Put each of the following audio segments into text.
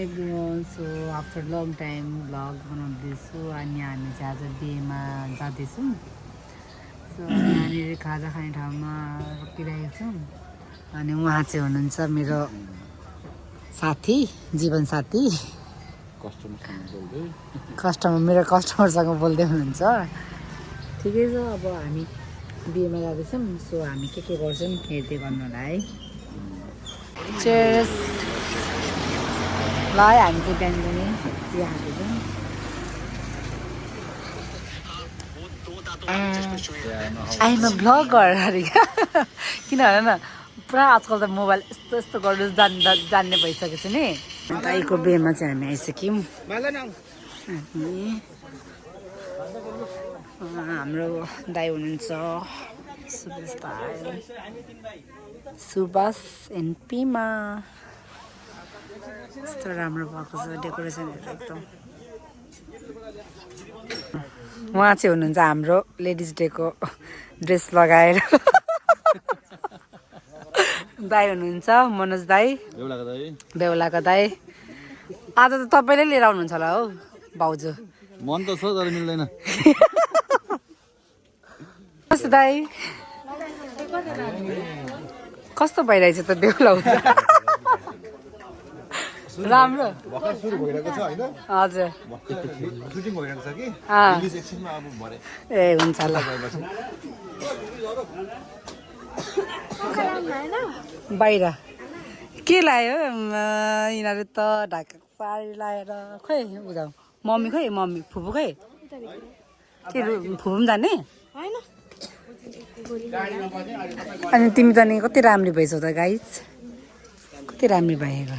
everyone. So after long time vlog बनाउँदैछु अनि हामी चाहिँ आज बिहेमा जाँदैछौँ. So यहाँनिर खाजा खाने ठाउँमा रोकिरहेको छौँ अनि उहाँ चाहिँ हुनुहुन्छ मेरो साथी जीवन साथी मेरो कस्टमरसँग बोल्दै हुनुहुन्छ. ठिकै छ अब हामी बिहेमा जाँदैछौँ. सो हामी के गर्छौँ हेर्दै गर्नु होला है. Cheers. ल हामी चाहिँ बिहान पनि चिया खाँदैछौँ. आइएम अ भ्लगर अरे किन भन न पुरा आजकल त मोबाइल यस्तो यस्तो गर्नु जान्ने भइसकेको छु नि. दाइको बिहेमा चाहिँ हामी आइसक्यौँ. हाम्रो दाइ हुनुहुन्छ सुभाष एन्ड पिमा. यस्तो राम्रो भएको छ डेकोरेसनहरू एकदम. उहाँ चाहिँ हुनुहुन्छ हाम्रो लेडिज डेको ड्रेस लगाएर. दाई हुनुहुन्छ मनोज दाई बेहुलाको दाई. आज त तपाईँले लिएर आउनुहुन्छ होला हौ भाउजू. मन त छ तर मिल्दैन. कस्तो दाई कस्तो भइरहेछ त बेहुला हुन्छ. राम्रो भर्खर सुरु भइरहेको छ हैन. हजुर सुटिङ भइरहेको छ कि रिलिज एकछिनमा अब भरे. ए हुन्छ ल. बाहिर के लायो यिनीहरू त ढाका साडी लाएर खै बुझाउ. मम्मी खै मम्मी फुपू खै के फुपू पनि जाने. अनि तिमी जाने कति राम्री भएछौ त गाइज. कति राम्री भएको.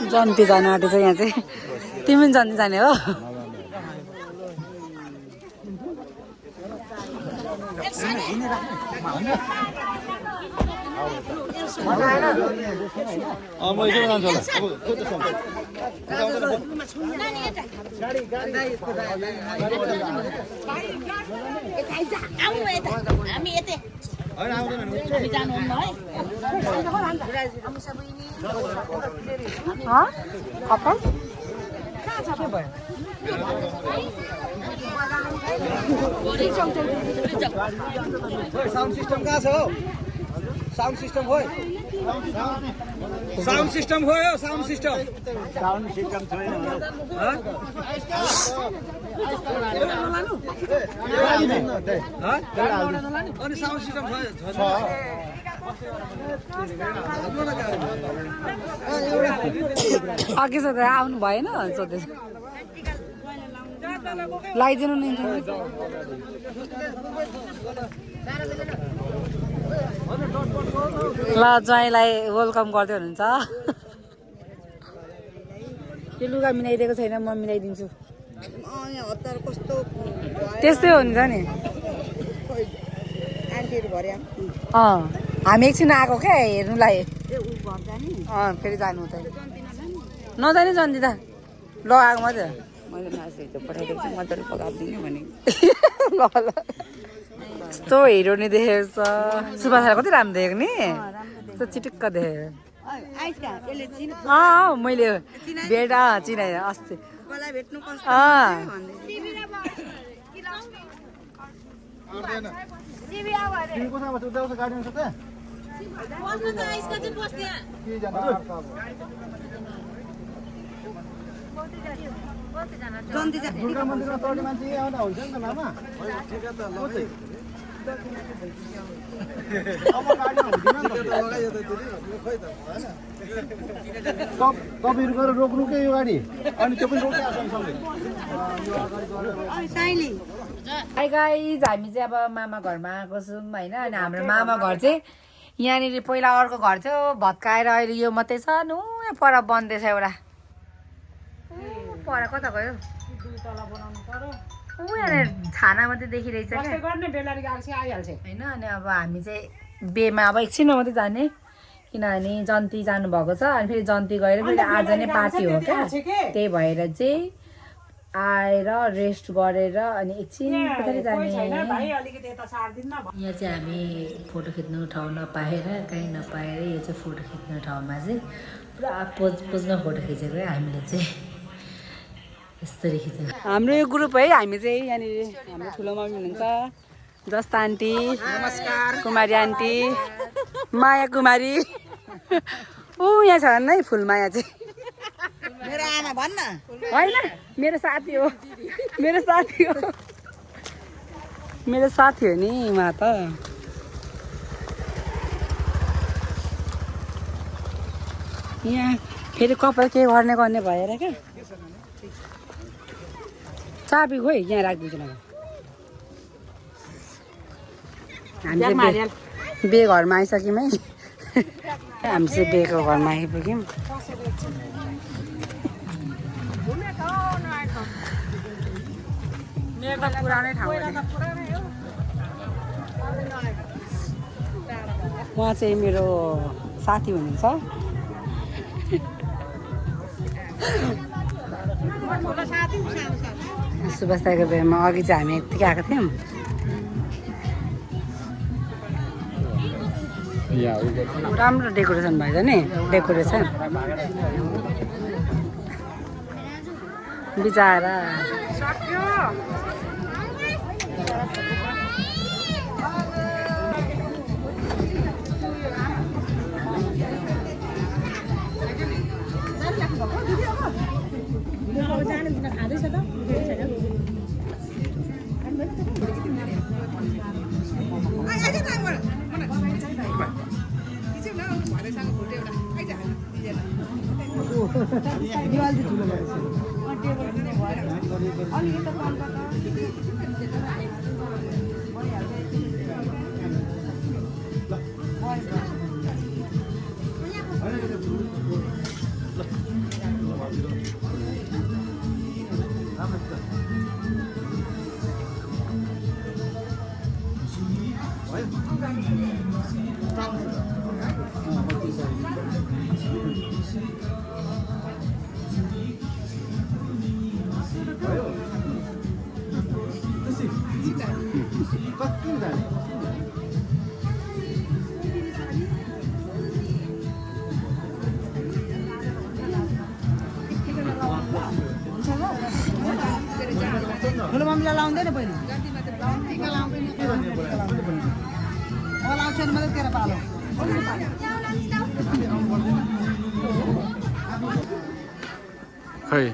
जन्ती जानु आँटेछ यहाँ चाहिँ. तिमी पनि जन्ती जाने हो. साउन्ड सिस्टम कहाँ छ हो. साउन्ड सिस्टम हो. साउन्ड सिस्टम हो. साउन्ड सिस्टम छैन. अनि साउन्ड सिस्टम छ. अघि सोधेर आउनु भएन सोधेर लगाइदिनु नि. ल ज्वाइँलाई वेलकम गर्दै हुनुहुन्छ. यो लुगा मिलाइदिएको छैन म मिलाइदिन्छु. त्यस्तै हो नि त नि. हामी एकछिन आएको क्या हेर्नुलाई. फेरि जानु त नजाने जन्ती त लगाएको मात्रै. मैले मासुहरू पठाइदिएको छु मजाले पकाइदिने भने. ल ल यस्तो हिरो नि देखेको छ. सुभाषलाई कति राम्रो देखेको नि. यस्तो चिटुक्क देखेको. मैले भेट चिनाएँ अस्ति. दुर्गा मन्दिरमा चढ्ने मान्छे आउँदा हुन्छ नि त लामा. तपाईँहरू गएर रोक्नु के यो गाडी अनि त्यो पनि रोकिहाल्छ हाई गाइज हामी चाहिँ अब मामा घरमा आएको छौँ होइन अनि हाम्रो मामा घर चाहिँ यहाँनिर पहिला अर्को घर थियो भत्काएर अहिले यो मात्रै छ नु पर बन्दैछ एउटा पर कता गयो यहाँनिर छाना मात्रै देखिरहेछ होइन अनि अब हामी चाहिँ बेमा अब एकछिनमा मात्रै जाने किनभने जन्ती जानुभएको छ अनि फेरि जन्ती गएर फेरि आज नै पार्टी हो क्या त्यही भएर चाहिँ आएर रेस्ट गरेर अनि एकछिन पछाडि जाने यहाँ चाहिँ हामी फोटो खिच्नु ठाउँ नपाएर कहीँ नपाएर यो चाहिँ फोटो खिच्ने ठाउँमा चाहिँ पुरा पोजमा फोटो खिचेको है हामीले चाहिँ यसरी खिचेको हाम्रो यो ग्रुप है हामी चाहिँ यहाँनिर हाम्रो ठुलो मम्मी हुनुहुन्छ जस्ता आन्टी नमस्कार कुमारी आन्टी माया कुमारी ऊ यहाँ छ नै फुलमाया चाहिँ मेरो आमा भन्न होइन मेरो साथी हो मेरो साथी हो मेरो साथी हो नि उहाँ त यहाँ फेरि कपाल के गर्ने भएर क्या चाबी खोइ यहाँ राखिदिन्छु मलाई हामी चाहिँ बे घरमा आइसक्यौँ है हामी चाहिँ बेको घरमा आइपुग्यौँ मेरो त पुरानै ठाउँ उहाँ चाहिँ मेरो साथी हुनुहुन्छ सुभाष दाइको बेलामा अघि चाहिँ हामी यत्तिकै आएको थियौँ राम्रो डेकोरेसन भएछ नि डेकोरेसन बिचारा ठुलो मम्मीलाई लाउँदैन पहिला लाउँछ मात्रै तेरो पालो खै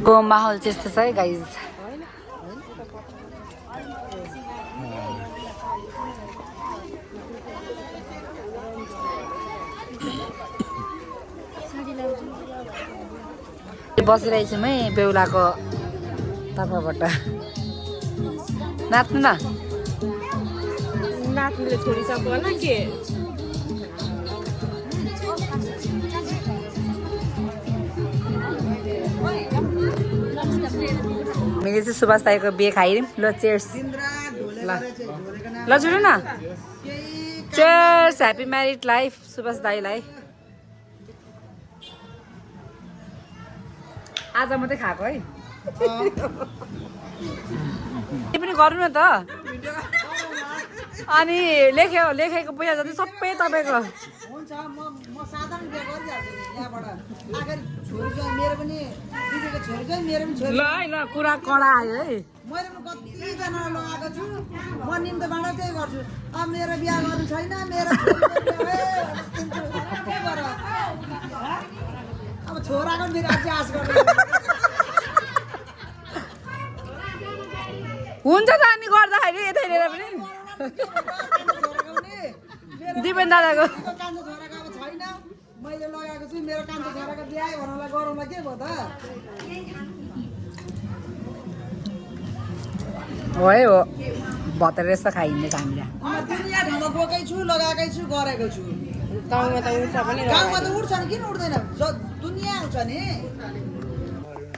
को माहौल त्यस्तो छ है गाइज बसिरहेछौँ है बेहुलाको तर्फबाट नाच्नु न नाच्नुले छोडिसक्यो होला के हामीले चाहिँ सुभाष दाइको बिहे खाइदिउँ ल चेयर्स ल जुन न cheers happy married life Subhash दाइलाई आज मात्रै खाएको है त्यो पनि गर्नु न त अनि लेखेको पैसा जति सबै तपाईँको हुन्छ म साधारण बिहा गरिहाल्छु नि यहाँबाट आखिर छोरी चाहिँ मेरो पनि दिदीको छोरी चाहिँ मेरो पनि छोरी ल है ल कुरा कडा आयो है मैले पनि कतिजनालाई लगाएको छु म निम्तबाट त्यही गर्छु अब मेरो बिहा गर्नु छैन मेरो अब छोराको मेरो अझै आश गर्नु हुन्छ त अनि गर्दाखेरि यतै लिएर पनि दिपेन दादाको कान्छो छोराको अब छैन मैले लगाएको छु मेरो कान्छो छोराको बिहा भन्नुलाई गरौँला के भयो त हो है हो भतर यस्तो खाइने हामीलाई म दुनियाँ ठाउँमा गएकै छु लगाएकै छु गरेको छु गाउँमा त उठ्छ पनि गाउँमा त उठ्छ नि किन उठ्दैन दुनियाँ आउँछ नि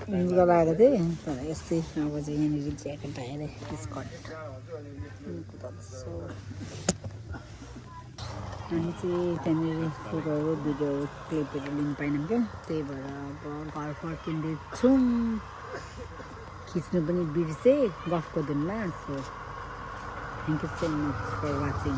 लगाएको थिएँ तर यस्तै अब चाहिँ यहाँनिर ज्याकेट आएर स्कर्ट हामी चाहिँ त्यहाँनिर फोटोहरू भिडियोहरू क्लिपहरू लिनु पाएनौँ क्या त्यही भएर अब घर फर्किँदैछौँ खिच्नु पनि बिर्सेँ गफको दिनमा so thank you so much for watching